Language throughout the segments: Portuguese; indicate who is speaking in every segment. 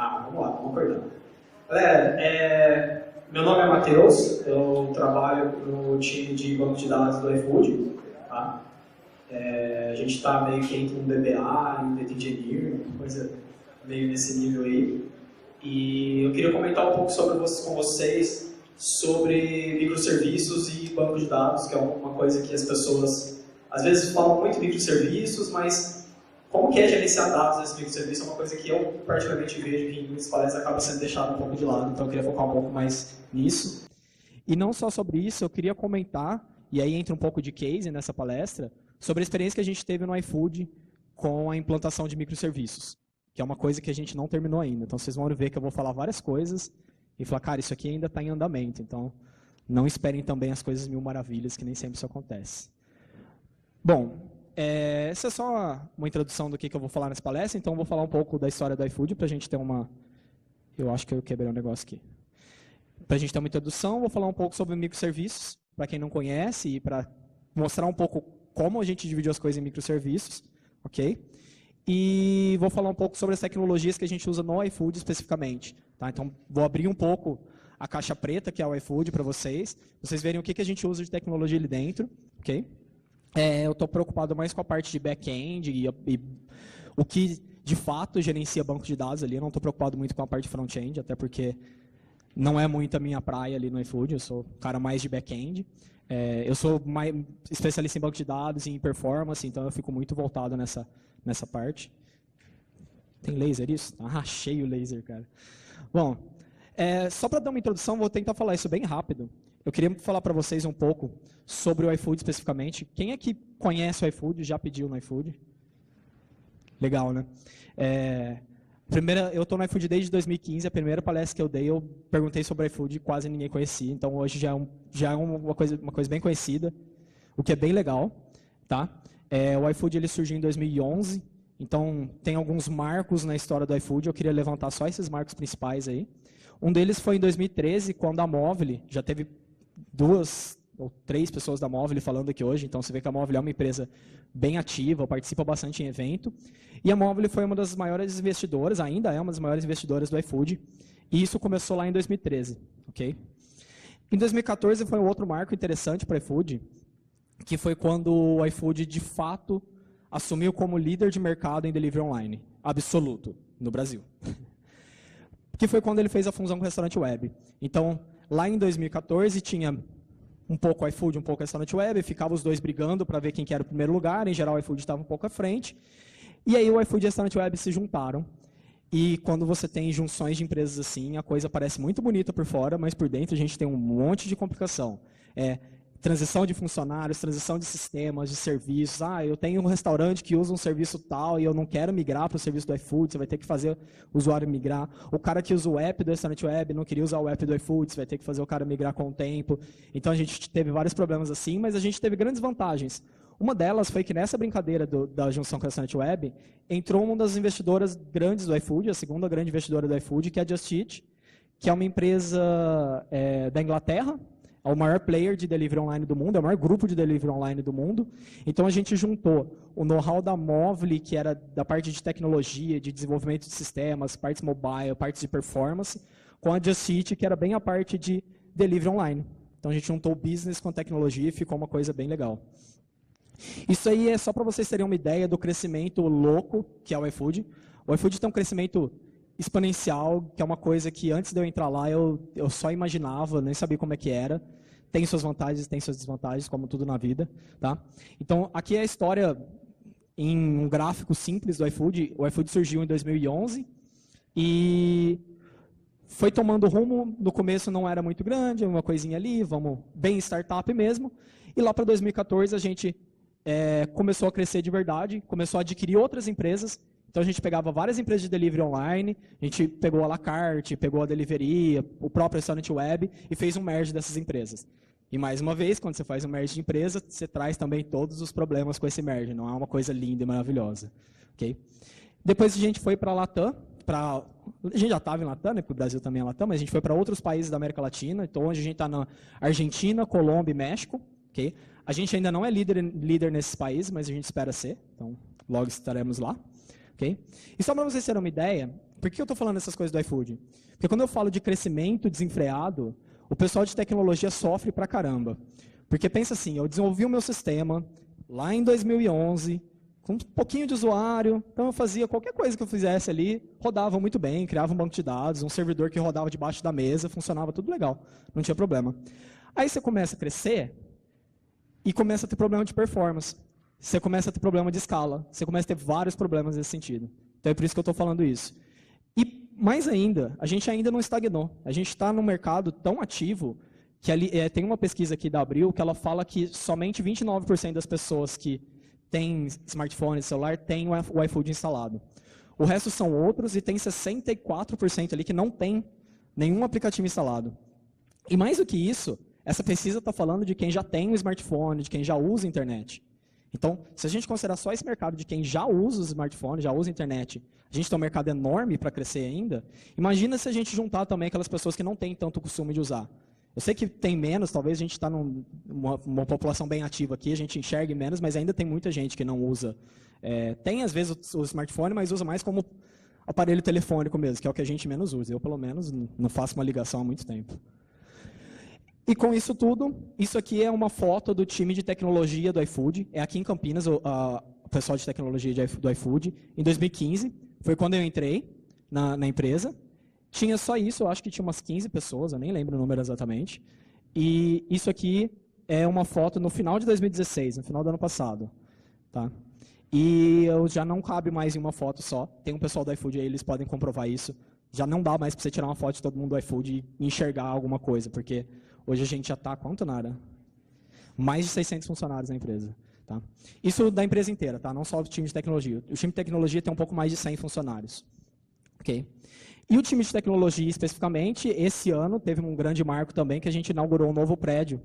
Speaker 1: Vamos lá, vamos acordar. Galera, meu nome é Matheus, eu trabalho no time de banco de dados do iFood, tá? A gente está meio que entre um DBA e um Data Engineer, uma coisa meio nesse nível aí. E eu queria comentar um pouco com vocês sobre microserviços e banco de dados, que é uma coisa que as pessoas às vezes falam muito em microserviços, mas como que é gerenciar dados nesse microserviço é uma coisa que eu particularmente vejo que em muitas palestras acaba sendo deixado um pouco de lado, então eu queria focar um pouco mais nisso. E não só sobre isso, eu queria comentar, e aí entra um pouco de case nessa palestra, sobre a experiência que a gente teve no iFood com a implantação de microserviços, que é uma coisa que a gente não terminou ainda. Então vocês vão ver que eu vou falar várias coisas e falar, cara, isso aqui ainda está em andamento, então não esperem também as coisas mil maravilhas, que nem sempre isso acontece. Bom, essa é só uma introdução do que eu vou falar nessa palestra, então eu vou falar um pouco da história do iFood para a gente ter uma... Eu acho que eu quebrei um negócio aqui. Para a gente ter uma introdução, vou falar um pouco sobre microserviços, para quem não conhece, e para mostrar um pouco como a gente dividiu as coisas em microserviços, ok? E vou falar um pouco sobre as tecnologias que a gente usa no iFood especificamente. Tá? Então, vou abrir um pouco a caixa preta, que é o iFood, para vocês verem o que a gente usa de tecnologia ali dentro, ok? Eu estou preocupado mais com a parte de back-end e o que, de fato, gerencia banco de dados ali. Eu não estou preocupado muito com a parte de front-end, até porque não é muito a minha praia ali no iFood. Eu sou um cara mais de back-end. Eu sou mais especialista em banco de dados e em performance, então eu fico muito voltado nessa parte. Tem laser isso? Achei o laser, cara. Bom, só para dar uma introdução, vou tentar falar isso bem rápido. Eu queria falar para vocês um pouco sobre o iFood especificamente. Quem é que conhece o iFood, já pediu no iFood? Legal, né? Eu estou no iFood desde 2015, a primeira palestra que eu dei, eu perguntei sobre o iFood e quase ninguém conhecia, então hoje já é uma coisa bem conhecida, o que é bem legal. Tá? O iFood ele surgiu em 2011, então tem alguns marcos na história do iFood, eu queria levantar só esses marcos principais aí. Um deles foi em 2013, quando a Movile, já teve 2 ou 3 pessoas da Movile falando aqui hoje, então você vê que a Movile é uma empresa bem ativa, participa bastante em evento, e a Movile foi uma das maiores investidoras, ainda é uma das maiores investidoras do iFood, e isso começou lá em 2013, ok? Em 2014 foi um outro marco interessante para o iFood, que foi quando o iFood, de fato, assumiu como líder de mercado em delivery online, absoluto, no Brasil. Que foi quando ele fez a fusão com o restaurante web. Então, lá em 2014, tinha um pouco iFood, um pouco restaurante web, ficavam os dois brigando para ver quem que era o primeiro lugar, em geral o iFood estava um pouco à frente, e aí o iFood e o restaurante web se juntaram, e quando você tem junções de empresas assim, a coisa parece muito bonita por fora, mas por dentro a gente tem um monte de complicação. Transição de funcionários, transição de sistemas, de serviços. Eu tenho um restaurante que usa um serviço tal e eu não quero migrar para o serviço do iFood, você vai ter que fazer o usuário migrar. O cara que usa o app do restaurante web não queria usar o app do iFood, você vai ter que fazer o cara migrar com o tempo. Então a gente teve vários problemas assim, mas a gente teve grandes vantagens. Uma delas foi que nessa brincadeira da junção com o restaurante web, entrou uma das investidoras grandes do iFood, a segunda grande investidora do iFood, que é a Just Eat, que é uma empresa da Inglaterra, é o maior player de delivery online do mundo, é o maior grupo de delivery online do mundo. Então, a gente juntou o know-how da Movile, que era da parte de tecnologia, de desenvolvimento de sistemas, partes mobile, partes de performance, com a Just Eat, que era bem a parte de delivery online. Então, a gente juntou o business com tecnologia e ficou uma coisa bem legal. Isso aí é só para vocês terem uma ideia do crescimento louco que é o iFood. O iFood tem um crescimento exponencial, que é uma coisa que antes de eu entrar lá eu só imaginava, nem sabia como é que era. Tem suas vantagens, tem suas desvantagens, como tudo na vida. Tá? Então, aqui é a história em um gráfico simples do iFood. O iFood surgiu em 2011 e foi tomando rumo. No começo não era muito grande, uma coisinha ali, bem startup mesmo. E lá para 2014 a gente começou a crescer de verdade, começou a adquirir outras empresas. Então, a gente pegava várias empresas de delivery online, a gente pegou a La Carte, pegou a Delivery, o próprio restaurante web e fez um merge dessas empresas. E, mais uma vez, quando você faz um merge de empresa, você traz também todos os problemas com esse merge, não é uma coisa linda e maravilhosa. Okay? Depois, a gente foi para a Latam, a gente já estava em Latam, né, porque o Brasil também é Latam, mas a gente foi para outros países da América Latina, então hoje a gente está na Argentina, Colômbia e México. Okay? A gente ainda não é líder nesses países, mas a gente espera ser, então logo estaremos lá. Okay? E só para vocês terem uma ideia, por que eu estou falando essas coisas do iFood? Porque quando eu falo de crescimento desenfreado, o pessoal de tecnologia sofre pra caramba. Porque pensa assim, eu desenvolvi o meu sistema lá em 2011, com um pouquinho de usuário, então eu fazia qualquer coisa que eu fizesse ali, rodava muito bem, criava um banco de dados, um servidor que rodava debaixo da mesa, funcionava tudo legal, não tinha problema. Aí você começa a crescer e começa a ter problema de performance. Você começa a ter problema de escala, você começa a ter vários problemas nesse sentido. Então é por isso que eu estou falando isso. E mais ainda, a gente ainda não estagnou. A gente está num mercado tão ativo que ali, tem uma pesquisa aqui da Abril que ela fala que somente 29% das pessoas que têm smartphone e celular têm o iFood instalado. O resto são outros e tem 64% ali que não tem nenhum aplicativo instalado. E mais do que isso, essa pesquisa está falando de quem já tem o smartphone, de quem já usa a internet. Então, se a gente considerar só esse mercado de quem já usa o smartphone, já usa a internet, a gente tem um mercado enorme para crescer ainda, imagina se a gente juntar também aquelas pessoas que não têm tanto costume de usar. Eu sei que tem menos, talvez a gente está numa população bem ativa aqui, a gente enxergue menos, mas ainda tem muita gente que não usa. Tem, às vezes, o smartphone, mas usa mais como aparelho telefônico mesmo, que é o que a gente menos usa. Eu, pelo menos, não faço uma ligação há muito tempo. E com isso tudo, isso aqui é uma foto do time de tecnologia do iFood. É aqui em Campinas, o pessoal de tecnologia do iFood, em 2015. Foi quando eu entrei na empresa. Tinha só isso, eu acho que tinha umas 15 pessoas, eu nem lembro o número exatamente. E isso aqui é uma foto no final de 2016, no final do ano passado. Tá? E eu já não cabe mais em uma foto só. Tem um pessoal do iFood aí, eles podem comprovar isso. Já não dá mais para você tirar uma foto de todo mundo do iFood e enxergar alguma coisa, porque hoje a gente já está, quanto, Nara? Mais de 600 funcionários na empresa. Tá? Isso da empresa inteira, tá? Não só o time de tecnologia. O time de tecnologia tem um pouco mais de 100 funcionários. Okay? E o time de tecnologia, especificamente, esse ano teve um grande marco também, que a gente inaugurou um novo prédio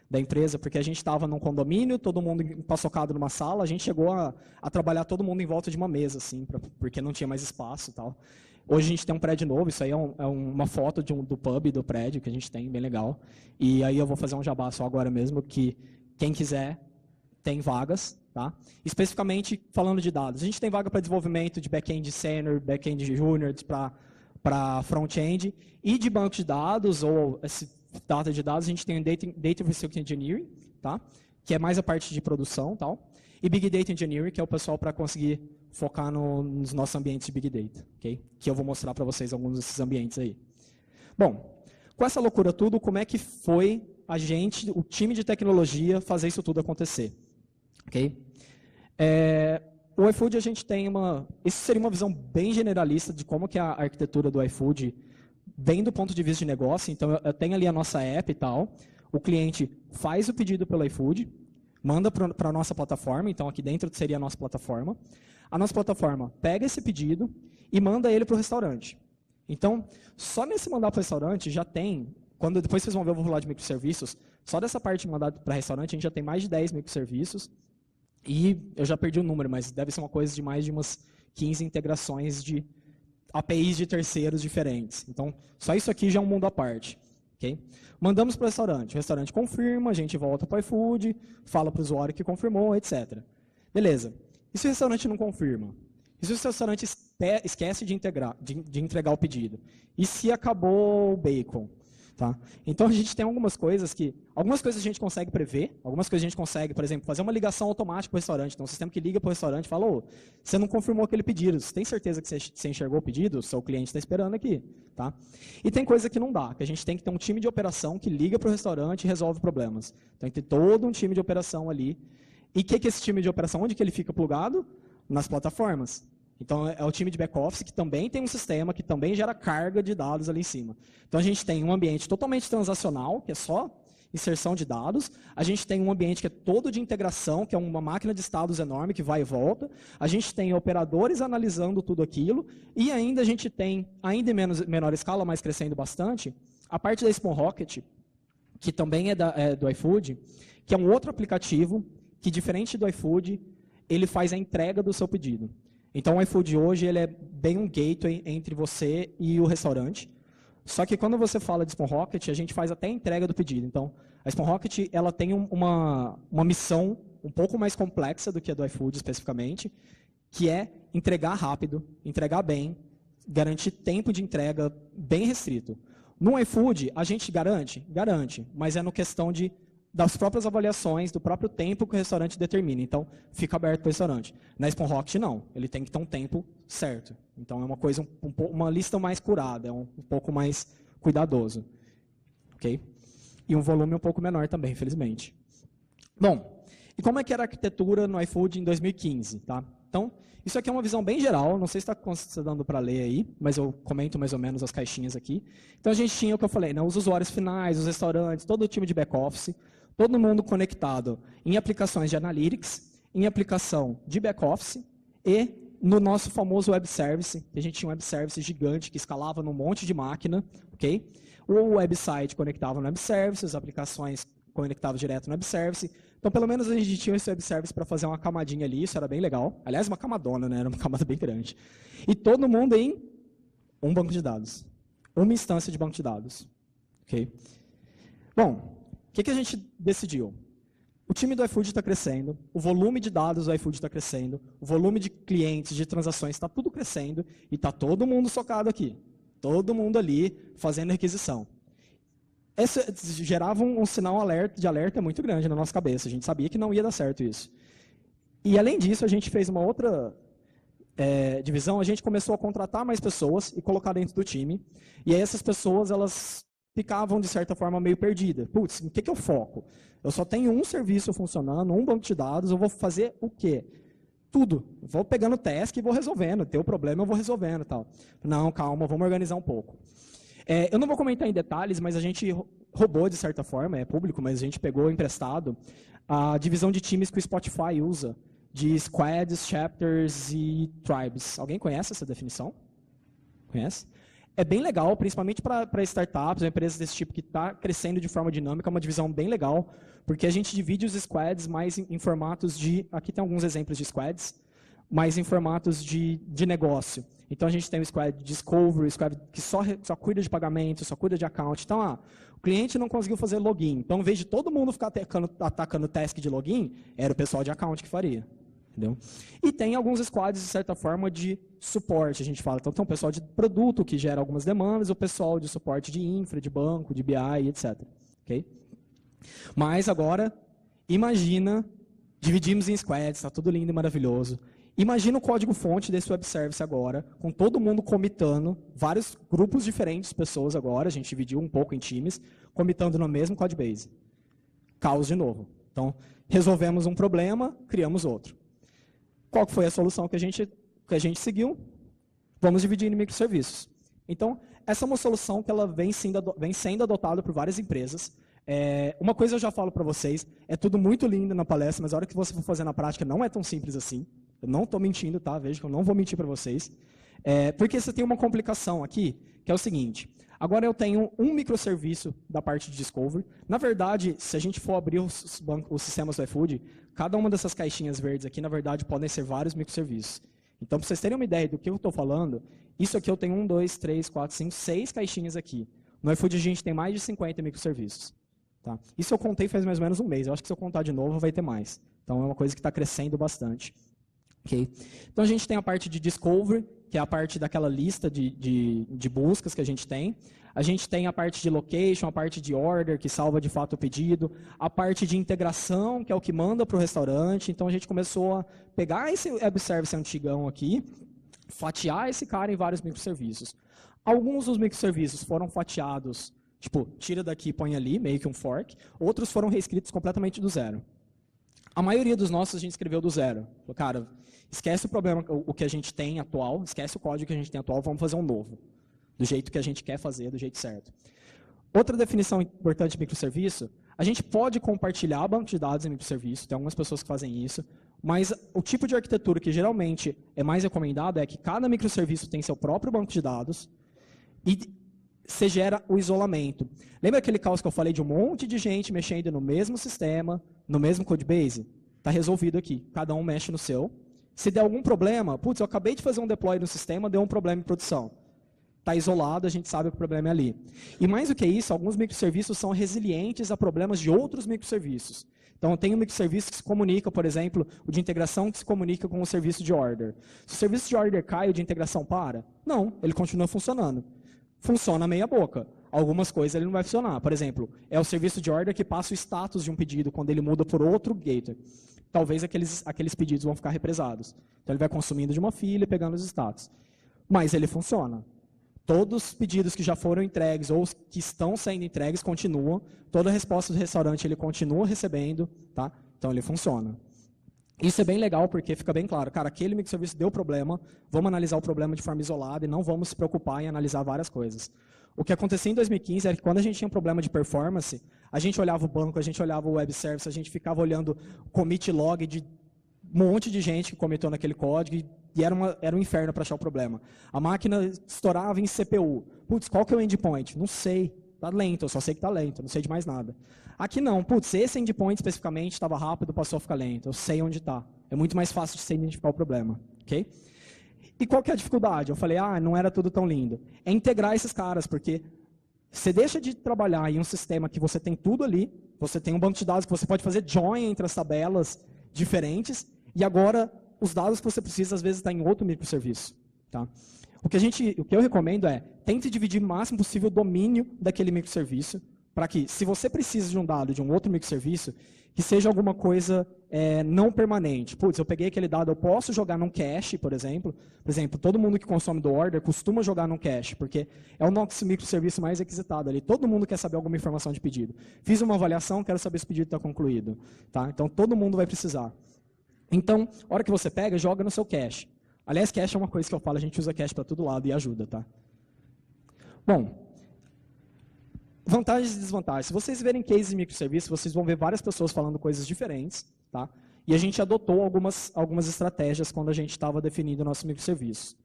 Speaker 1: da empresa, porque a gente estava num condomínio, todo mundo empaçocado numa sala, a gente chegou a trabalhar todo mundo em volta de uma mesa, assim, porque não tinha mais espaço e tal. Hoje a gente tem um prédio novo, isso aí é uma foto do pub do prédio que a gente tem, bem legal. E aí eu vou fazer um jabá só agora mesmo, que quem quiser tem vagas, tá? Especificamente falando de dados. A gente tem vaga para desenvolvimento de back-end senior, back-end junior, para front-end, e de banco de dados, ou esse data de dados, a gente tem o Data Research Engineering, tá? Que é mais a parte de produção, tal. E Big Data Engineering, que é o pessoal para conseguir focar nos nossos ambientes de Big Data, ok? Que eu vou mostrar para vocês alguns desses ambientes aí. Bom, com essa loucura tudo, como é que foi o time de tecnologia, fazer isso tudo acontecer? Ok? O iFood, a gente tem isso seria uma visão bem generalista de como que a arquitetura do iFood vem do ponto de vista de negócio. Então, eu tenho ali a nossa app e tal. O cliente faz o pedido pelo iFood, manda para a nossa plataforma. Então, aqui dentro seria a nossa plataforma. A nossa plataforma pega esse pedido e manda ele para o restaurante. Então, só nesse mandar para o restaurante já tem, depois vocês vão ver, eu vou falar de microserviços, só dessa parte de mandar para restaurante, a gente já tem mais de 10 microserviços. E eu já perdi o número, mas deve ser uma coisa de mais de umas 15 integrações de APIs de terceiros diferentes. Então, só isso aqui já é um mundo à parte. Okay? Mandamos para o restaurante confirma, a gente volta para o iFood, fala para o usuário que confirmou, etc. Beleza. E se o restaurante não confirma? E se o restaurante esquece de entregar o pedido? E se acabou o bacon? Tá? Então, a gente tem algumas coisas a gente consegue prever, algumas coisas a gente consegue, por exemplo, fazer uma ligação automática para o restaurante. Então, um sistema que liga para o restaurante e fala, você não confirmou aquele pedido, você tem certeza que você enxergou o pedido? O seu cliente está esperando aqui. Tá? E tem coisa que não dá, que a gente tem que ter um time de operação que liga para o restaurante e resolve problemas. Então, tem que ter todo um time de operação ali. E o que é esse time de operação? Onde que ele fica plugado? Nas plataformas. Então, é o time de back-office que também tem um sistema, que também gera carga de dados ali em cima. Então, a gente tem um ambiente totalmente transacional, que é só inserção de dados. A gente tem um ambiente que é todo de integração, que é uma máquina de estados enorme, que vai e volta. A gente tem operadores analisando tudo aquilo. E ainda a gente tem, ainda em menor escala, mas crescendo bastante, a parte da Spawn Rocket, que também é do iFood, que é um outro aplicativo que, diferente do iFood, ele faz a entrega do seu pedido. Então, o iFood hoje ele é bem um gateway entre você e o restaurante. Só que quando você fala de Spawn Rocket, a gente faz até a entrega do pedido. Então, a Spawn Rocket ela tem uma missão um pouco mais complexa do que a do iFood especificamente, que é entregar rápido, entregar bem, garantir tempo de entrega bem restrito. No iFood, a gente garante? Garante, mas é no questão das próprias avaliações, do próprio tempo que o restaurante determina. Então, fica aberto para o restaurante. Na Spoon Rocket, não. Ele tem que ter um tempo certo. Então, é uma coisa, uma lista mais curada, é um pouco mais cuidadoso. Ok? E um volume um pouco menor também, infelizmente. Bom, e como é que era a arquitetura no iFood em 2015? Tá? Então, isso aqui é uma visão bem geral, não sei se está dando para ler aí, mas eu comento mais ou menos as caixinhas aqui. Então, a gente tinha o que eu falei, né, os usuários finais, os restaurantes, todo o time de back-office, todo mundo conectado em aplicações de analytics, em aplicação de back-office e no nosso famoso web service, que a gente tinha um web service gigante que escalava num monte de máquina, ok? O website conectava no web service, as aplicações conectavam direto no web service. Então, pelo menos a gente tinha esse web service para fazer uma camadinha ali, isso era bem legal. Aliás, uma camadona, né? Era uma camada bem grande. E todo mundo em um banco de dados. Uma instância de banco de dados. Ok? Bom, o que a gente decidiu? O time do iFood está crescendo, o volume de dados do iFood está crescendo, o volume de clientes, de transações está tudo crescendo e está todo mundo socado aqui. Todo mundo ali fazendo requisição. Isso gerava um sinal de alerta muito grande na nossa cabeça. A gente sabia que não ia dar certo isso. E, além disso, a gente fez uma outra divisão. A gente começou a contratar mais pessoas e colocar dentro do time. E aí essas pessoas, elas ficavam, de certa forma, meio perdidas. Putz, o que eu foco? Eu só tenho um serviço funcionando, um banco de dados, eu vou fazer o quê? Tudo. Vou pegando task e vou resolvendo. Tem o problema, eu vou resolvendo. Tal. Não, calma, vamos organizar um pouco. Eu não vou comentar em detalhes, mas a gente roubou, de certa forma, é público, mas a gente pegou emprestado a divisão de times que o Spotify usa, de squads, chapters e tribes. Alguém conhece essa definição? Conhece? É bem legal, principalmente para startups, empresas desse tipo que está crescendo de forma dinâmica, é uma divisão bem legal, porque a gente divide os squads mais em formatos de... Aqui tem alguns exemplos de squads, mais em formatos de negócio. Então, a gente tem o squad de discovery, o squad que só cuida de pagamento, só cuida de account. Então, o cliente não conseguiu fazer login. Então, em vez de todo mundo ficar atacando o task de login, era o pessoal de account que faria. Entendeu? E tem alguns squads, de certa forma, de suporte, a gente fala. Então, tem o pessoal de produto, que gera algumas demandas, o pessoal de suporte de infra, de banco, de BI, etc. Okay? Mas, agora, imagina, dividimos em squads, está tudo lindo e maravilhoso. Imagina o código-fonte desse web service agora, com todo mundo comitando, vários grupos diferentes de pessoas agora, a gente dividiu um pouco em times, comitando no mesmo codebase. Caos de novo. Então, resolvemos um problema, criamos outro. Qual foi a solução que a gente seguiu? Vamos dividir em microserviços. Então, essa é uma solução que ela vem sendo adotada por várias empresas. Uma coisa eu já falo para vocês, é tudo muito lindo na palestra, mas a hora que você for fazer na prática não é tão simples assim. Eu não estou mentindo, tá? Veja que eu não vou mentir para vocês. Porque você tem uma complicação aqui, que é o seguinte. Agora eu tenho um microserviço da parte de Discovery. Na verdade, se a gente for abrir os sistemas do iFood, cada uma dessas caixinhas verdes aqui, na verdade, podem ser vários microserviços. Então, para vocês terem uma ideia do que eu estou falando, isso aqui eu tenho 1, 2, 3, 4, 5, 6 caixinhas aqui. No iFood a gente tem mais de 50 microserviços. Tá? Isso eu contei faz mais ou menos um mês. Eu acho que se eu contar de novo vai ter mais. Então, é uma coisa que está crescendo bastante. Okay. Então, a gente tem a parte de Discovery, que é a parte daquela lista de buscas que a gente tem. A gente tem a parte de Location, a parte de Order, que salva de fato o pedido. A parte de integração, que é o que manda para o restaurante. Então, a gente começou a pegar esse web service antigão aqui, fatiar esse cara em vários microserviços. Alguns dos microserviços foram fatiados, tipo, tira daqui e põe ali, meio que um fork. Outros foram reescritos completamente do zero. A maioria dos nossos a gente escreveu do zero. Cara, esquece o problema, o que a gente tem atual, esquece o código que a gente tem atual, vamos fazer um novo. Do jeito que a gente quer fazer, do jeito certo. Outra definição importante de microserviço, a gente pode compartilhar banco de dados em microserviço, tem algumas pessoas que fazem isso, mas o tipo de arquitetura que geralmente é mais recomendado é que cada microserviço tem seu próprio banco de dados e você gera o isolamento. Lembra aquele caos que eu falei de um monte de gente mexendo no mesmo sistema, no mesmo codebase? Está resolvido aqui. Cada um mexe no seu. Se der algum problema, putz, eu acabei de fazer um deploy no sistema, deu um problema em produção. está isolado, a gente sabe que o problema é ali. E mais do que isso, alguns microserviços são resilientes a problemas de outros microserviços. Então, tem um microserviço que se comunica, por exemplo, o de integração que se comunica com o serviço de order. Se o serviço de order cai, o de integração para? Não, ele continua funcionando. Funciona meia boca. Algumas coisas ele não vai funcionar. Por exemplo, é o serviço de order que passa o status de um pedido quando ele muda por outro gateway. Talvez aqueles pedidos vão ficar represados. Então, ele vai consumindo de uma fila e pegando os status. Mas ele funciona. Todos os pedidos que já foram entregues ou que estão sendo entregues continuam. Toda a resposta do restaurante ele continua recebendo. Tá? Então, ele funciona. Isso é bem legal porque fica bem claro. Cara, aquele microserviço deu problema, vamos analisar o problema de forma isolada e não vamos se preocupar em analisar várias coisas. O que acontecia em 2015 era que quando a gente tinha um problema de performance, a gente olhava o banco, a gente olhava o web service, a gente ficava olhando o commit log de um monte de gente que comitou naquele código e era um inferno para achar o problema. A máquina estourava em CPU. Putz, qual que é o endpoint? Não sei. Está lento, eu só sei que está lento, não sei de mais nada. Aqui não. Putz, esse endpoint especificamente estava rápido, passou a ficar lento. Eu sei onde está. É muito mais fácil de você identificar o problema. Okay? E qual que é a dificuldade? Eu falei, não era tudo tão lindo. É integrar esses caras, porque você deixa de trabalhar em um sistema que você tem tudo ali, você tem um banco de dados que você pode fazer join entre as tabelas diferentes, e agora os dados que você precisa, às vezes, estão em outro microserviço. Tá? O que eu recomendo é, tente dividir o máximo possível o domínio daquele microserviço, para que, se você precisa de um dado de um outro microserviço, que seja alguma coisa não permanente. Putz, eu peguei aquele dado, eu posso jogar num cache, por exemplo. Por exemplo, todo mundo que consome do order costuma jogar num cache, porque é o nosso microserviço mais requisitado ali. Todo mundo quer saber alguma informação de pedido. Fiz uma avaliação, quero saber se o pedido está concluído. Tá? Então, todo mundo vai precisar. Então, a hora que você pega, joga no seu cache. Aliás, cache é uma coisa que eu falo, a gente usa cache para todo lado e ajuda. Tá? Bom, vantagens e desvantagens. Se vocês verem cases de microserviço, vocês vão ver várias pessoas falando coisas diferentes. Tá? E a gente adotou algumas estratégias quando a gente estava definindo o nosso microserviço.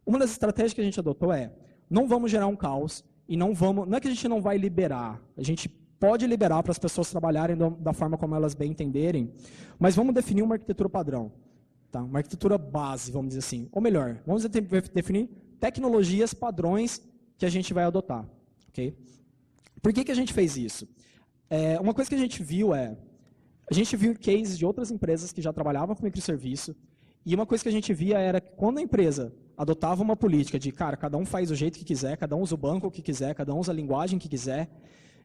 Speaker 1: Uma das estratégias que a gente adotou não vamos gerar um caos e não é que a gente não vai liberar. A gente pode liberar para as pessoas trabalharem da forma como elas bem entenderem, mas vamos definir uma arquitetura padrão. Tá? Uma arquitetura base, vamos dizer assim. Ou melhor, vamos definir tecnologias, padrões que a gente vai adotar. Okay? Por que a gente fez isso? Uma coisa que a gente viu cases de outras empresas que já trabalhavam com microserviço, e uma coisa que a gente via era que quando a empresa adotava uma política de, cara, cada um faz do jeito que quiser, cada um usa o banco que quiser, cada um usa a linguagem que quiser,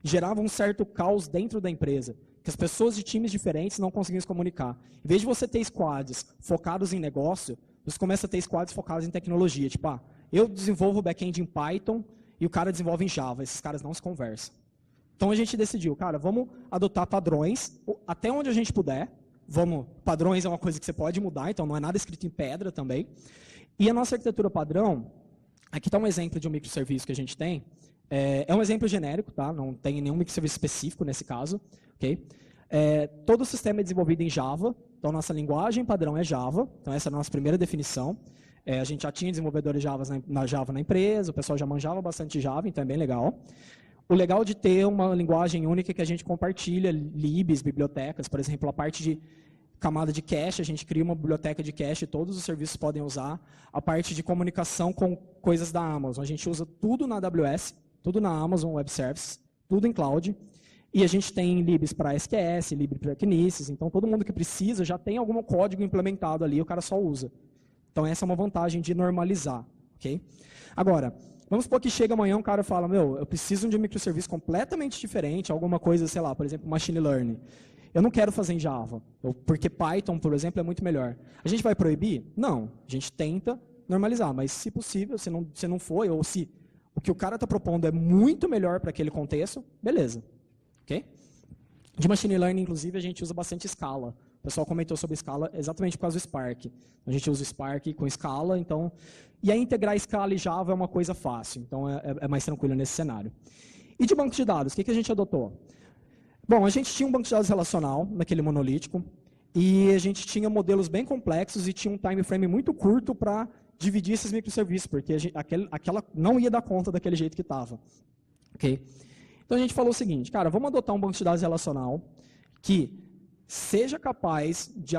Speaker 1: gerava um certo caos dentro da empresa, que as pessoas de times diferentes não conseguiam se comunicar. Em vez de você ter squads focados em negócio, você começa a ter squads focados em tecnologia. Tipo, eu desenvolvo back-end em Python e o cara desenvolve em Java. Esses caras não se conversam. Então a gente decidiu, cara, vamos adotar padrões até onde a gente puder. Padrões é uma coisa que você pode mudar, então não é nada escrito em pedra também. E a nossa arquitetura padrão, aqui está um exemplo de um microserviço que a gente tem. É um exemplo genérico, tá? Não tem nenhum microserviço específico nesse caso. Okay? Todo o sistema é desenvolvido em Java, então nossa linguagem padrão é Java, então essa é a nossa primeira definição. A gente já tinha desenvolvedores Java na empresa, o pessoal já manjava bastante Java, então é bem legal. O legal de ter uma linguagem única é que a gente compartilha libs, bibliotecas, por exemplo, a parte de camada de cache, a gente cria uma biblioteca de cache, todos os serviços podem usar. A parte de comunicação com coisas da Amazon, a gente usa tudo na AWS, tudo na Amazon Web Services, tudo em cloud. E a gente tem libs para SQS, libs para Kinesis, então todo mundo que precisa já tem algum código implementado ali, o cara só usa. Então essa é uma vantagem de normalizar. Okay? Agora, vamos supor que chega amanhã um cara e fala, eu preciso de um microserviço completamente diferente, alguma coisa, sei lá, por exemplo, machine learning. Eu não quero fazer em Java, porque Python, por exemplo, é muito melhor. A gente vai proibir? Não. A gente tenta normalizar, mas se possível, se não for, ou se o que o cara está propondo é muito melhor para aquele contexto, beleza. Okay? De machine learning, inclusive, a gente usa bastante Scala. O pessoal comentou sobre Scala exatamente por causa do Spark. A gente usa o Spark com Scala, então... E aí integrar Scala e Java é uma coisa fácil, então é mais tranquilo nesse cenário. E de banco de dados, o que a gente adotou? Bom, a gente tinha um banco de dados relacional, naquele monolítico, e a gente tinha modelos bem complexos e tinha um time frame muito curto para dividir esses microserviços, porque aquela não ia dar conta daquele jeito que estava. Okay? Então a gente falou o seguinte, cara, vamos adotar um banco de dados relacional que seja capaz de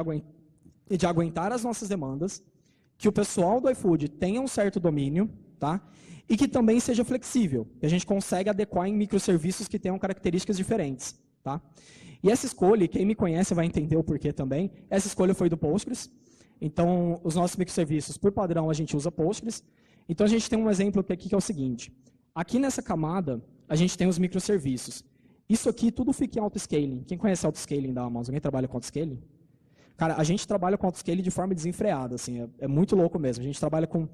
Speaker 1: aguentar as nossas demandas, que o pessoal do iFood tenha um certo domínio, tá? E que também seja flexível, que a gente consegue adequar em microserviços que tenham características diferentes, tá? E essa escolha, quem me conhece vai entender o porquê também, essa escolha foi do Postgres. Então, os nossos microserviços, por padrão, a gente usa Postgres. Então, a gente tem um exemplo aqui que é o seguinte. Aqui nessa camada, a gente tem os microserviços. Isso aqui tudo fica em autoscaling. Quem conhece autoscaling da Amazon? Alguém trabalha com autoscaling? Cara, a gente trabalha com autoscaling de forma desenfreada, assim, é muito louco mesmo. A gente trabalha com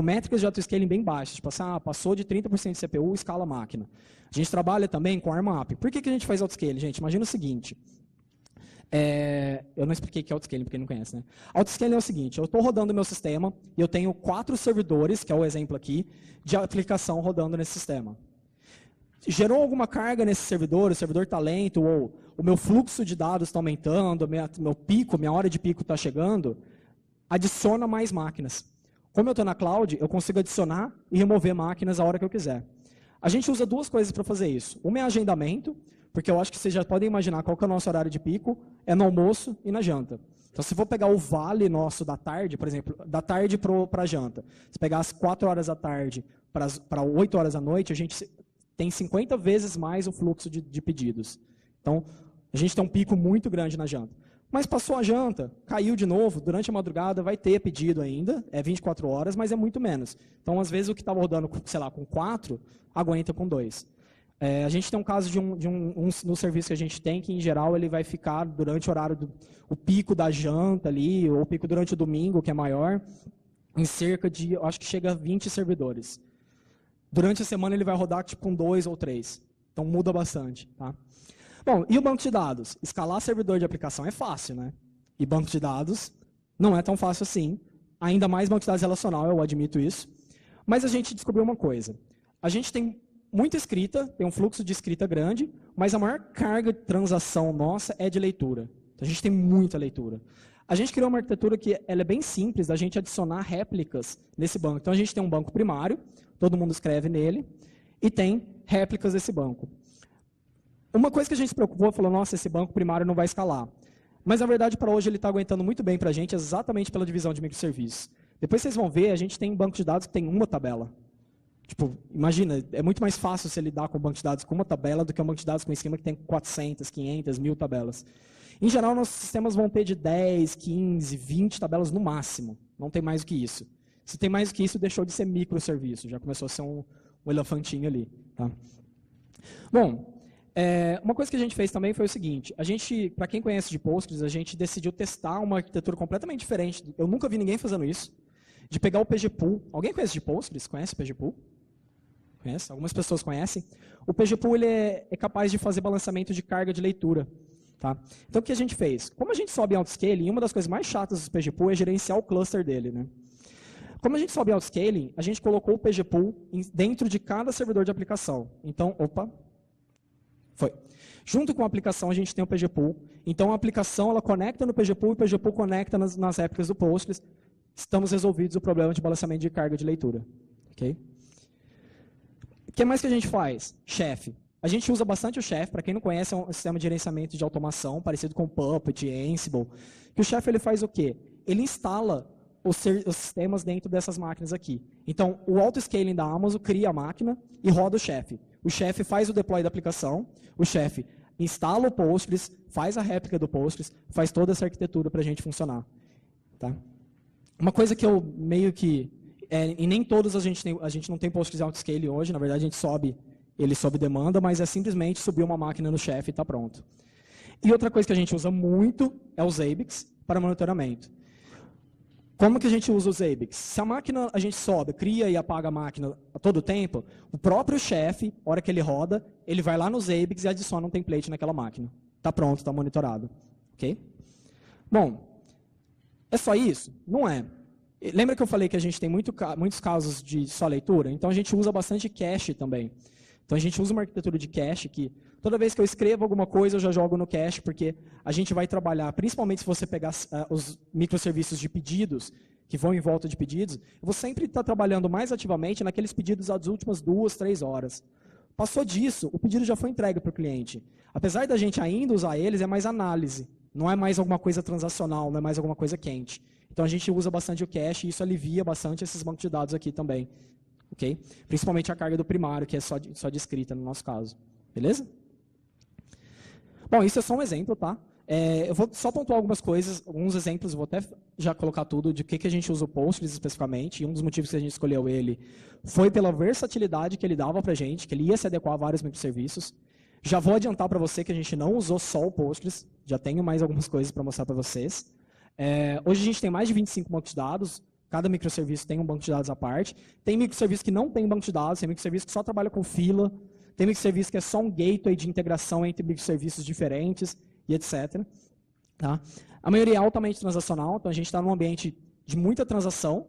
Speaker 1: métricas de autoscaling bem baixas, tipo assim, passou de 30% de CPU, escala a máquina. A gente trabalha também com ARMAP. Por que a gente faz autoscaling? Gente, imagina o seguinte, eu não expliquei o que é autoscaling, porque quem não conhece, né? Autoscaling é o seguinte, eu estou rodando o meu sistema e eu tenho 4 servidores, que é o exemplo aqui, de aplicação rodando nesse sistema. Gerou alguma carga nesse servidor, o servidor está lento, ou o meu fluxo de dados está aumentando, meu pico, minha hora de pico está chegando, adiciona mais máquinas. Como eu estou na cloud, eu consigo adicionar e remover máquinas a hora que eu quiser. A gente usa 2 coisas para fazer isso. Uma é agendamento, porque eu acho que vocês já podem imaginar qual que é o nosso horário de pico, é no almoço e na janta. Então, se for pegar o vale nosso da tarde, por exemplo, da tarde para a janta, se pegar as 4 horas da tarde para 8 horas da noite, a gente tem 50 vezes mais o fluxo de pedidos. Então, a gente tem um pico muito grande na janta. Mas passou a janta, caiu de novo, durante a madrugada vai ter pedido ainda, é 24 horas, mas é muito menos. Então, às vezes, o que estava rodando, sei lá, com 4, aguenta com 2. A gente tem um caso no serviço que a gente tem, que em geral ele vai ficar durante o horário, o pico da janta ali, ou o pico durante o domingo, que é maior, em cerca de, acho que chega a 20 servidores. Durante a semana ele vai rodar tipo 2 ou 3. Então muda bastante, tá? Bom, e o banco de dados? Escalar servidor de aplicação é fácil, né? E banco de dados não é tão fácil assim. Ainda mais banco de dados relacional, eu admito isso. Mas a gente descobriu uma coisa. A gente tem muita escrita, tem um fluxo de escrita grande, mas a maior carga de transação nossa é de leitura. Então, a gente tem muita leitura. A gente criou uma arquitetura que ela é bem simples, da gente adicionar réplicas nesse banco. Então, a gente tem um banco primário, todo mundo escreve nele, e tem réplicas desse banco. Uma coisa que a gente se preocupou, falou, nossa, esse banco primário não vai escalar. Mas, na verdade, para hoje, ele está aguentando muito bem para a gente, exatamente pela divisão de microserviços. Depois vocês vão ver, a gente tem um banco de dados que tem uma tabela. Tipo, imagina, é muito mais fácil você lidar com um banco de dados com uma tabela do que um banco de dados com esquema que tem 400, 500, 1000 tabelas. Em geral, nossos sistemas vão ter de 10, 15, 20 tabelas no máximo. Não tem mais do que isso. Se tem mais do que isso, deixou de ser microserviço. Já começou a ser um elefantinho ali. Tá? Bom, uma coisa que a gente fez também foi o seguinte. A gente, para quem conhece de Postgres, a gente decidiu testar uma arquitetura completamente diferente. Eu nunca vi ninguém fazendo isso. De pegar o PGPool. Alguém conhece de Postgres? Conhece o PGPool? Conhece? Algumas pessoas conhecem. O PGPool ele é capaz de fazer balanceamento de carga de leitura. Tá? Então, o que a gente fez? Como a gente sobe em autoscaling, uma das coisas mais chatas do PGPool é gerenciar o cluster dele. Né? Como a gente sobe em autoscaling, a gente colocou o PGPool dentro de cada servidor de aplicação. Então, foi. Junto com a aplicação, a gente tem o PGPool. Então, a aplicação ela conecta no PGPool e o PGPool conecta nas réplicas do Postgres. Estamos resolvidos o problema de balanceamento de carga de leitura. Okay? O que mais que a gente faz? Chef. A gente usa bastante o Chef. Para quem não conhece, é um sistema de gerenciamento de automação, parecido com o Puppet, Ansible. Que o Chef ele faz o quê? Ele instala os sistemas dentro dessas máquinas aqui. Então, o autoscaling da Amazon cria a máquina e roda o Chef. O Chef faz o deploy da aplicação, o Chef instala o Postgres, faz a réplica do Postgres, faz toda essa arquitetura para a gente funcionar. Tá? Uma coisa que eu meio que... e nem todos a gente não tem Postgres autoscaling hoje, na verdade a gente sobe ele sob demanda, mas é simplesmente subir uma máquina no Chef e está pronto. E outra coisa que a gente usa muito é os Zabbix para monitoramento. Como que a gente usa os Zabbix? Se a máquina a gente sobe, cria e apaga a máquina a todo tempo, o próprio Chef, na hora que ele roda, ele vai lá nos Zabbix e adiciona um template naquela máquina. Está pronto, está monitorado. Okay? Bom, é só isso? Não é. Lembra que eu falei que a gente tem muitos casos de só leitura? Então a gente usa bastante cache também. Então a gente usa uma arquitetura de cache que toda vez que eu escrevo alguma coisa eu já jogo no cache, porque a gente vai trabalhar, principalmente se você pegar os microserviços de pedidos, que vão em volta de pedidos, eu vou sempre estar trabalhando mais ativamente naqueles pedidos das últimas 2, 3 horas. Passou disso, o pedido já foi entregue para o cliente. Apesar da gente ainda usar eles, é mais análise. Não é mais alguma coisa transacional, não é mais alguma coisa quente. Então a gente usa bastante o cache e isso alivia bastante esses bancos de dados aqui também. ok? Principalmente a carga do primário, que é só de escrita no nosso caso. Beleza? Bom, isso é só um exemplo, tá? Eu vou só pontuar algumas coisas, alguns exemplos, vou até já colocar tudo de que a gente usa o Postgres especificamente, e um dos motivos que a gente escolheu ele foi pela versatilidade que ele dava para a gente, que ele ia se adequar a vários microserviços. Já vou adiantar para você que a gente não usou só o Postgres, já tenho mais algumas coisas para mostrar para vocês. Hoje a gente tem mais de 25 bancos de dados, cada microserviço tem um banco de dados à parte. Tem microserviço que não tem banco de dados, tem microserviço que só trabalha com fila, tem microserviço que é só um gateway de integração entre microserviços diferentes, e etc. Tá? A maioria é altamente transacional, então a gente está num ambiente de muita transação.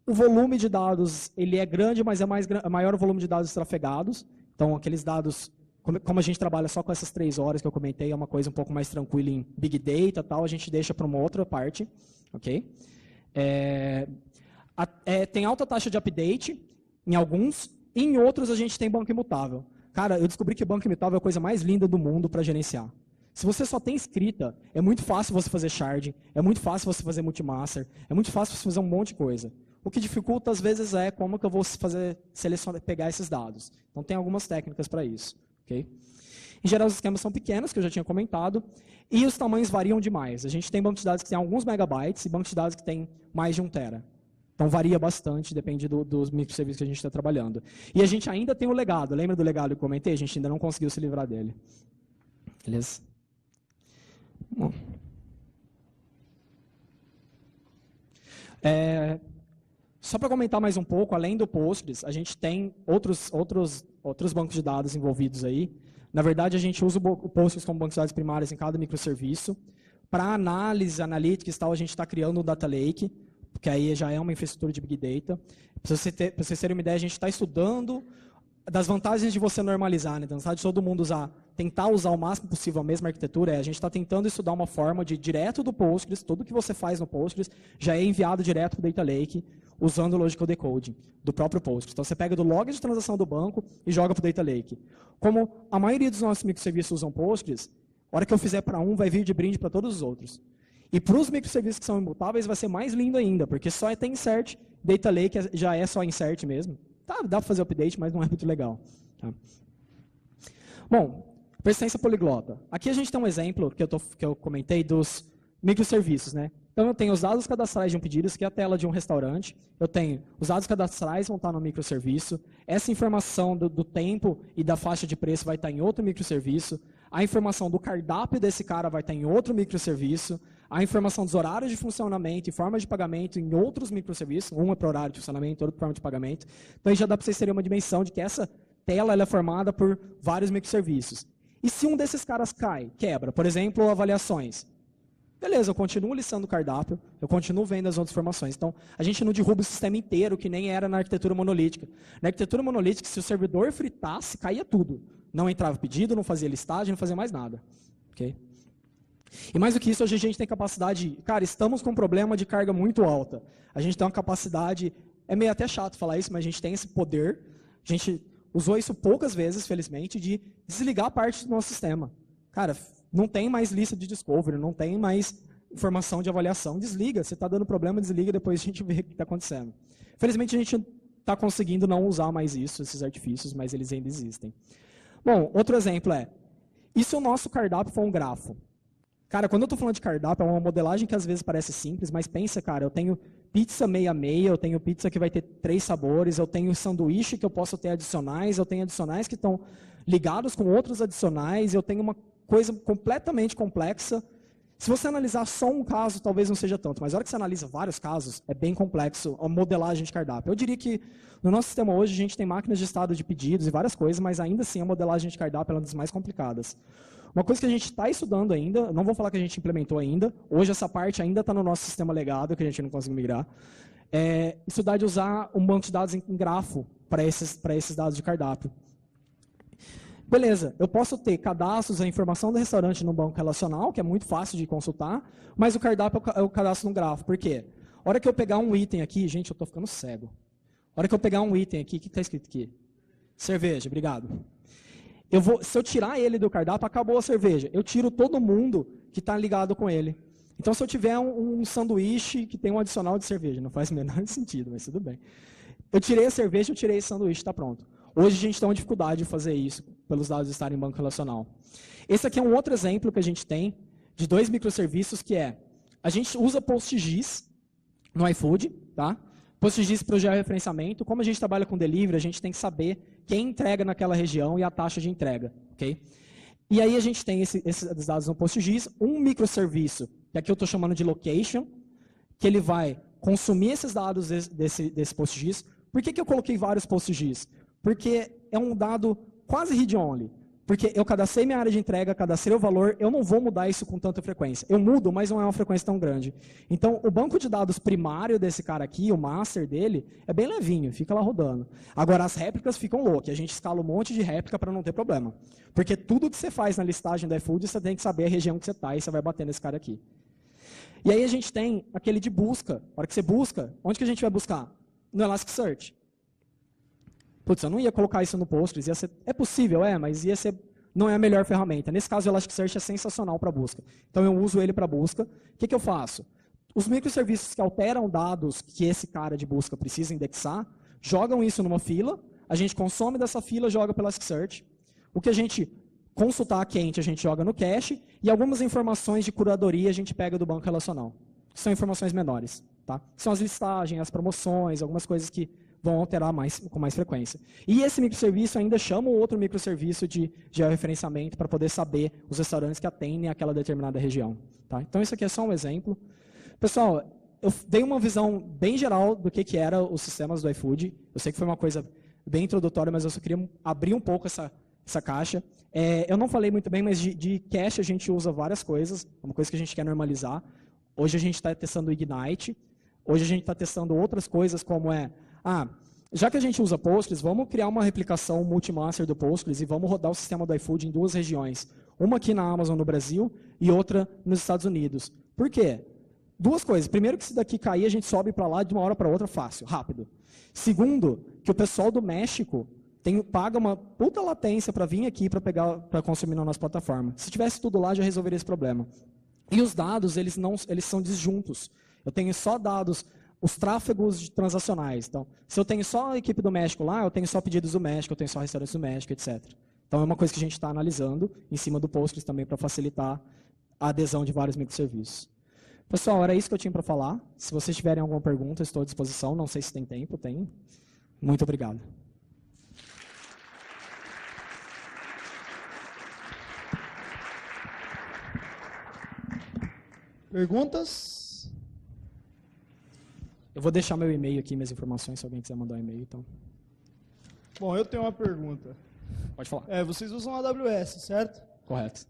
Speaker 1: O volume de dados ele é grande, mas é maior o volume de dados trafegados. Então, aqueles dados, como a gente trabalha só com essas 3 horas que eu comentei, é uma coisa um pouco mais tranquila em Big Data, tal, a gente deixa para uma outra parte. Okay? Tem alta taxa de update em alguns, e em outros a gente tem banco imutável. Cara, eu descobri que banco imutável é a coisa mais linda do mundo para gerenciar. Se você só tem escrita, é muito fácil você fazer sharding, é muito fácil você fazer multimaster, é muito fácil você fazer um monte de coisa. O que dificulta, às vezes, é como que eu vou pegar esses dados. Então, tem algumas técnicas para isso. Okay? Em geral, os esquemas são pequenos, que eu já tinha comentado, e os tamanhos variam demais. A gente tem bancos de dados que tem alguns megabytes e bancos de dados que tem mais de 1 tera. Então, varia bastante, depende dos microserviços que a gente está trabalhando. E a gente ainda tem o legado. Lembra do legado que eu comentei? A gente ainda não conseguiu se livrar dele. Beleza? Bom. Só para comentar mais um pouco, além do Postgres, a gente tem outros bancos de dados envolvidos aí. Na verdade, a gente usa o Postgres como banco de dados primários em cada microserviço. Para análise, analytics e tal, a gente está criando um Data Lake, porque aí já é uma infraestrutura de Big Data. Para vocês terem uma ideia, a gente está estudando das vantagens de você normalizar, né? Então, de todo mundo tentar usar o máximo possível a mesma arquitetura, a gente está tentando estudar uma forma de, direto do Postgres, tudo que você faz no Postgres já é enviado direto para o Data Lake, usando o Logical Decoding do próprio Postgres. Então, você pega do log de transação do banco e joga para o Data Lake. Como a maioria dos nossos microserviços usam Postgres, a hora que eu fizer para um, vai vir de brinde para todos os outros. E para os microserviços que são imutáveis, vai ser mais lindo ainda, porque só tem insert, Data Lake já é só insert mesmo. Tá, dá para fazer update, mas não é muito legal. Tá? Bom, persistência poliglota. Aqui a gente tem um exemplo que eu comentei dos microserviços, né? Então eu tenho os dados cadastrais de um pedido, isso aqui é a tela de um restaurante. Eu tenho os dados cadastrais vão estar no microserviço. Essa informação do tempo e da faixa de preço vai estar em outro microserviço. A informação do cardápio desse cara vai estar em outro microserviço. A informação dos horários de funcionamento e formas de pagamento em outros microserviços, um é para horário de funcionamento, outro para forma de pagamento. Então, aí já dá para vocês terem uma dimensão de que essa tela ela é formada por vários microserviços. E se um desses caras quebra, por exemplo, avaliações, beleza, eu continuo listando o cardápio, eu continuo vendo as outras informações. Então, a gente não derruba o sistema inteiro, que nem era na arquitetura monolítica. Na arquitetura monolítica, se o servidor fritasse, caía tudo. Não entrava pedido, não fazia listagem, não fazia mais nada. Okay? E mais do que isso, hoje a gente tem capacidade... Cara, estamos com um problema de carga muito alta. A gente tem uma capacidade... É meio até chato falar isso, mas a gente tem esse poder. A gente usou isso poucas vezes, felizmente, de desligar parte do nosso sistema. Cara, não tem mais lista de discovery, não tem mais informação de avaliação. Desliga, você está dando problema, desliga, depois a gente vê o que está acontecendo. Felizmente, a gente está conseguindo não usar mais isso, esses artifícios, mas eles ainda existem. Bom, outro exemplo e se o nosso cardápio for um grafo? Cara, quando eu estou falando de cardápio, é uma modelagem que às vezes parece simples, mas pensa, cara, eu tenho pizza meia-meia, eu tenho pizza que vai ter 3 sabores, eu tenho sanduíche que eu posso ter adicionais, eu tenho adicionais que estão ligados com outros adicionais, eu tenho uma coisa completamente complexa. Se você analisar só um caso, talvez não seja tanto, mas na hora que você analisa vários casos, é bem complexo a modelagem de cardápio. Eu diria que no nosso sistema hoje a gente tem máquinas de estado de pedidos e várias coisas, mas ainda assim a modelagem de cardápio é uma das mais complicadas. Uma coisa que a gente está estudando ainda, não vou falar que a gente implementou ainda, hoje essa parte ainda está no nosso sistema legado, que a gente não conseguiu migrar, é estudar de usar um banco de dados em grafo para esses dados de cardápio. Beleza, eu posso ter cadastros, a informação do restaurante no banco relacional, que é muito fácil de consultar, mas o cardápio eu cadastro no grafo. Por quê? A hora que eu pegar um item aqui, gente, eu estou ficando cego. A hora que eu pegar um item aqui, o que está escrito aqui? Cerveja, obrigado. Se eu tirar ele do cardápio, acabou a cerveja. Eu tiro todo mundo que está ligado com ele. Então, se eu tiver um sanduíche que tem um adicional de cerveja, não faz o menor sentido, mas tudo bem. eu tirei a cerveja, eu tirei esse sanduíche, está pronto. Hoje a gente tem uma dificuldade de fazer isso, pelos dados estarem em banco relacional. Esse aqui é um outro exemplo que a gente tem de 2 microserviços, que é, a gente usa PostGIS no iFood, tá? PostGIS para o georreferenciamento. Como a gente trabalha com delivery, a gente tem que saber quem entrega naquela região e a taxa de entrega, ok? E aí a gente tem esses dados no PostGIS, um microserviço, que aqui eu estou chamando de location, que ele vai consumir esses dados desse PostGIS. Por que eu coloquei vários PostGIS? Porque é um dado quase read-only. Porque eu cadastrei minha área de entrega, cadastrei o valor, eu não vou mudar isso com tanta frequência. Eu mudo, mas não é uma frequência tão grande. Então, o banco de dados primário desse cara aqui, o master dele, é bem levinho, fica lá rodando. Agora, as réplicas ficam loucas, a gente escala um monte de réplica para não ter problema. Porque tudo que você faz na listagem do iFood, você tem que saber a região que você está, e você vai bater nesse cara aqui. E aí a gente tem aquele de busca. Na hora que você busca, onde que a gente vai buscar? No Elasticsearch. Putz, eu não ia colocar isso no Postgres, ia ser, é possível, mas ia ser, não é a melhor ferramenta. Nesse caso, o Elasticsearch é sensacional para busca. Então, eu uso ele para busca. O que eu faço? Os microserviços que alteram dados que esse cara de busca precisa indexar, jogam isso numa fila, a gente consome dessa fila, joga pelo Elasticsearch. O que a gente consultar quente, a gente joga no cache, e algumas informações de curadoria a gente pega do banco relacional. São informações menores. Tá? São as listagens, as promoções, algumas coisas que vão alterar com mais frequência. E esse microserviço ainda chama o outro microserviço de georreferenciamento para poder saber os restaurantes que atendem aquela determinada região. Tá? Então, isso aqui é só um exemplo. Pessoal, eu dei uma visão bem geral do que eram os sistemas do iFood. Eu sei que foi uma coisa bem introdutória, mas eu só queria abrir um pouco essa caixa. Eu não falei muito bem, mas de cache a gente usa várias coisas. É uma coisa que a gente quer normalizar. Hoje a gente está testando o Ignite. Hoje a gente está testando outras coisas, como já que a gente usa Postgres, vamos criar uma replicação multimaster do Postgres e vamos rodar o sistema do iFood em 2 regiões. Uma aqui na Amazon, no Brasil, e outra nos Estados Unidos. Por quê? 2 coisas. Primeiro, que se daqui cair, a gente sobe para lá de uma hora para outra fácil, rápido. Segundo, que o pessoal do México paga uma puta latência para vir aqui para consumir na nossa plataforma. Se tivesse tudo lá, já resolveria esse problema. E os dados, eles são disjuntos. Eu tenho só dados, os tráfegos transacionais. Então, se eu tenho só a equipe do México lá, eu tenho só pedidos do México, eu tenho só restaurantes do México, etc. Então, é uma coisa que a gente está analisando em cima do Postgres também para facilitar a adesão de vários microserviços. Pessoal, era isso que eu tinha para falar. Se vocês tiverem alguma pergunta, estou à disposição. Não sei se tem tempo, tem. Muito obrigado.
Speaker 2: Perguntas?
Speaker 1: Eu vou deixar meu e-mail aqui, minhas informações, se alguém quiser mandar um e-mail. Então.
Speaker 2: Bom, eu tenho uma pergunta.
Speaker 1: Pode falar.
Speaker 2: Vocês usam a AWS, certo?
Speaker 1: Correto.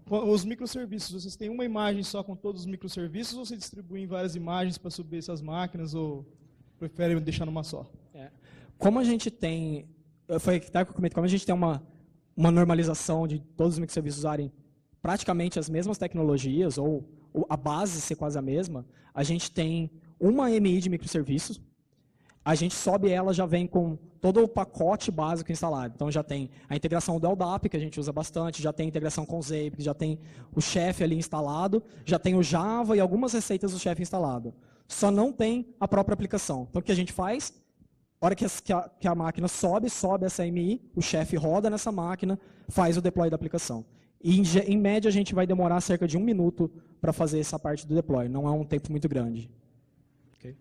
Speaker 2: Os microserviços, vocês têm uma imagem só com todos os microserviços ou vocês distribuem várias imagens para subir essas máquinas ou preferem deixar numa só?
Speaker 1: Como a gente tem, como a gente tem uma normalização de todos os microserviços usarem praticamente as mesmas tecnologias, ou a base ser quase a mesma, a gente tem uma AMI de microserviços, a gente sobe ela, já vem com todo o pacote básico instalado. Então, já tem a integração do LDAP, que a gente usa bastante, já tem a integração com o Zapier, já tem o Chef ali instalado, já tem o Java e algumas receitas do Chef instalado. Só não tem a própria aplicação. Então, o que a gente faz? A hora que a máquina sobe essa AMI, o Chef roda nessa máquina, faz o deploy da aplicação. E, em média, a gente vai demorar cerca de 1 minuto para fazer essa parte do deploy. Não é um tempo muito grande. Okay.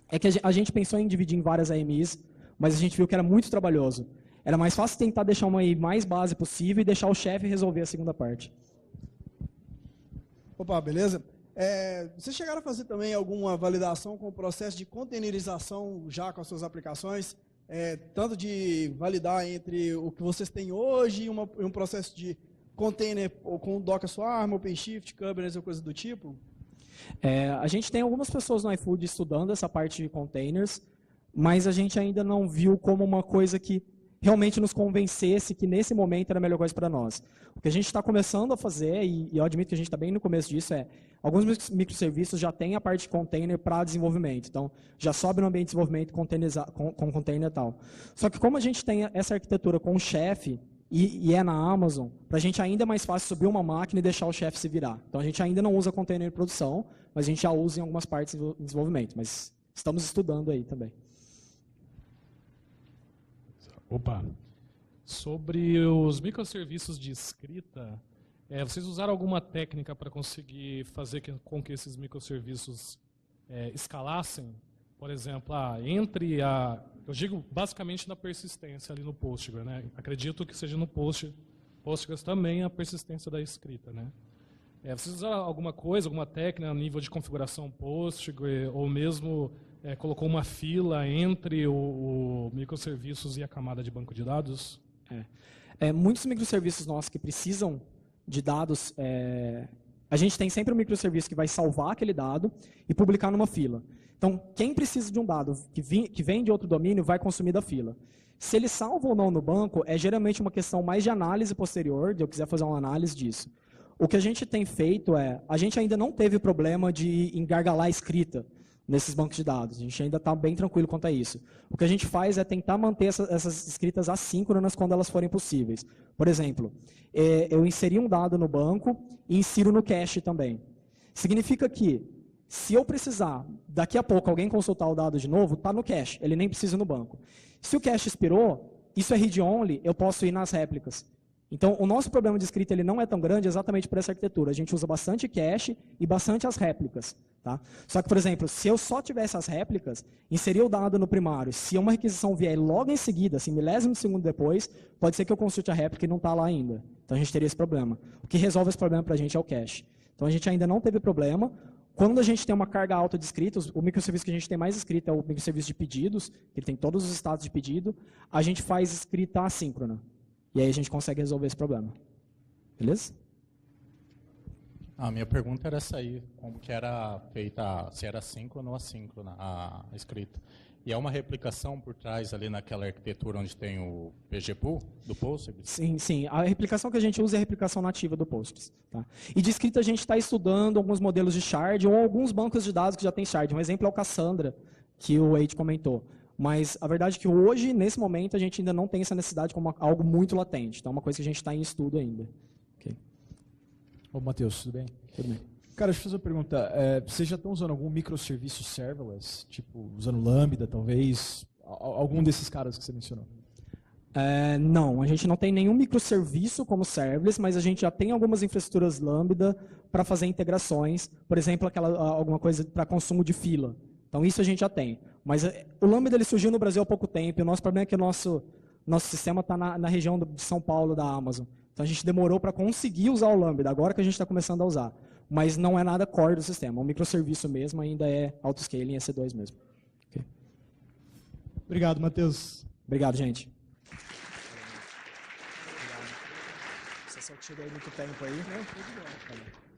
Speaker 1: É que a gente pensou em dividir em várias AMIs, mas a gente viu que era muito trabalhoso. Era mais fácil tentar deixar uma AMI mais base possível e deixar o chefe resolver a segunda parte.
Speaker 2: Opa, beleza? Vocês chegaram a fazer também alguma validação com o processo de containerização já com as suas aplicações? Tanto de validar entre o que vocês têm hoje e um processo de container ou com Docker Swarm, OpenShift, Kubernetes ou coisa do tipo?
Speaker 1: A gente tem algumas pessoas no iFood estudando essa parte de containers, mas a gente ainda não viu como uma coisa que realmente nos convencesse que nesse momento era a melhor coisa para nós. O que a gente está começando a fazer, e eu admito que a gente está bem no começo disso, alguns microserviços já têm a parte de container para desenvolvimento. Então, já sobe no ambiente de desenvolvimento com container e tal. Só que como a gente tem essa arquitetura com o Chef, e é na Amazon, para a gente ainda é mais fácil subir uma máquina e deixar o Chef se virar. Então, a gente ainda não usa container em produção, mas a gente já usa em algumas partes de desenvolvimento. Mas Estamos estudando aí também.
Speaker 3: Opa! Sobre os microserviços de escrita, vocês usaram alguma técnica para conseguir fazer com que esses microserviços escalassem? Por exemplo, eu digo basicamente na persistência ali no Postgres, né? Acredito que seja no Postgres também a persistência da escrita, né? Vocês usaram alguma coisa, alguma técnica a nível de configuração Postgres, ou mesmo colocou uma fila entre o microserviços e a camada de banco de dados?
Speaker 1: Muitos microserviços nossos que precisam de dados, a gente tem sempre um microserviço que vai salvar aquele dado e publicar numa fila. Então, quem precisa de um dado que vem de outro domínio vai consumir da fila. Se ele salva ou não no banco, é geralmente uma questão mais de análise posterior, de eu quiser fazer uma análise disso. O que a gente tem feito a gente ainda não teve problema de engargalar a escrita nesses bancos de dados. A gente ainda está bem tranquilo quanto a isso. O que a gente faz é tentar manter essas escritas assíncronas quando elas forem possíveis. Por exemplo, eu inseri um dado no banco e insiro no cache também. Significa que, se eu precisar, daqui a pouco, alguém consultar o dado de novo, está no cache, ele nem precisa ir no banco. Se o cache expirou, isso é read-only, eu posso ir nas réplicas. Então, o nosso problema de escrita ele não é tão grande exatamente por essa arquitetura. A gente usa bastante cache e bastante as réplicas. Tá? Só que, por exemplo, se eu só tivesse as réplicas, inserir o dado no primário, se uma requisição vier logo em seguida, assim, milésimo de segundo depois, pode ser que eu consulte a réplica e não está lá ainda. Então, a gente teria esse problema. O que resolve esse problema para a gente é o cache. Então, a gente ainda não teve problema. Quando a gente tem uma carga alta de escritos, o microserviço que a gente tem mais escrito é o microserviço de pedidos, que ele tem todos os estados de pedido, a gente faz escrita assíncrona. E aí a gente consegue resolver esse problema. Beleza?
Speaker 4: A minha pergunta era essa aí, como que era feita, se era síncrona ou assíncrona a escrita. E é uma replicação por trás ali naquela arquitetura onde tem o PGPool do Postgres?
Speaker 1: Sim. A replicação que a gente usa é a replicação nativa do Postgres. Tá? E de escrita a gente está estudando alguns modelos de shard ou alguns bancos de dados que já tem shard. Um exemplo é o Cassandra, que o Wade comentou. Mas a verdade é que hoje, nesse momento, a gente ainda não tem essa necessidade como algo muito latente. Então é uma coisa que a gente está em estudo ainda. Okay.
Speaker 5: Ô, Matheus, tudo bem?
Speaker 1: Tudo bem.
Speaker 5: Cara, deixa eu fazer uma pergunta. Vocês já estão usando algum microserviço serverless? Tipo, usando Lambda, talvez? Algum desses caras que você mencionou?
Speaker 1: Não, a gente não tem nenhum microserviço como serverless, mas a gente já tem algumas infraestruturas Lambda para fazer integrações. Por exemplo, alguma coisa para consumo de fila. Então, isso a gente já tem. Mas o Lambda ele surgiu no Brasil há pouco tempo. E o nosso problema é que o nosso sistema está na região de São Paulo, da Amazon. Então, a gente demorou para conseguir usar o Lambda. Agora que a gente está começando a usar. Mas não é nada core do sistema. O microserviço mesmo ainda é autoscaling EC2 mesmo. Okay.
Speaker 2: Obrigado, Matheus.
Speaker 1: Obrigado, gente. Você só tirou muito tempo aí. Não, tudo bem.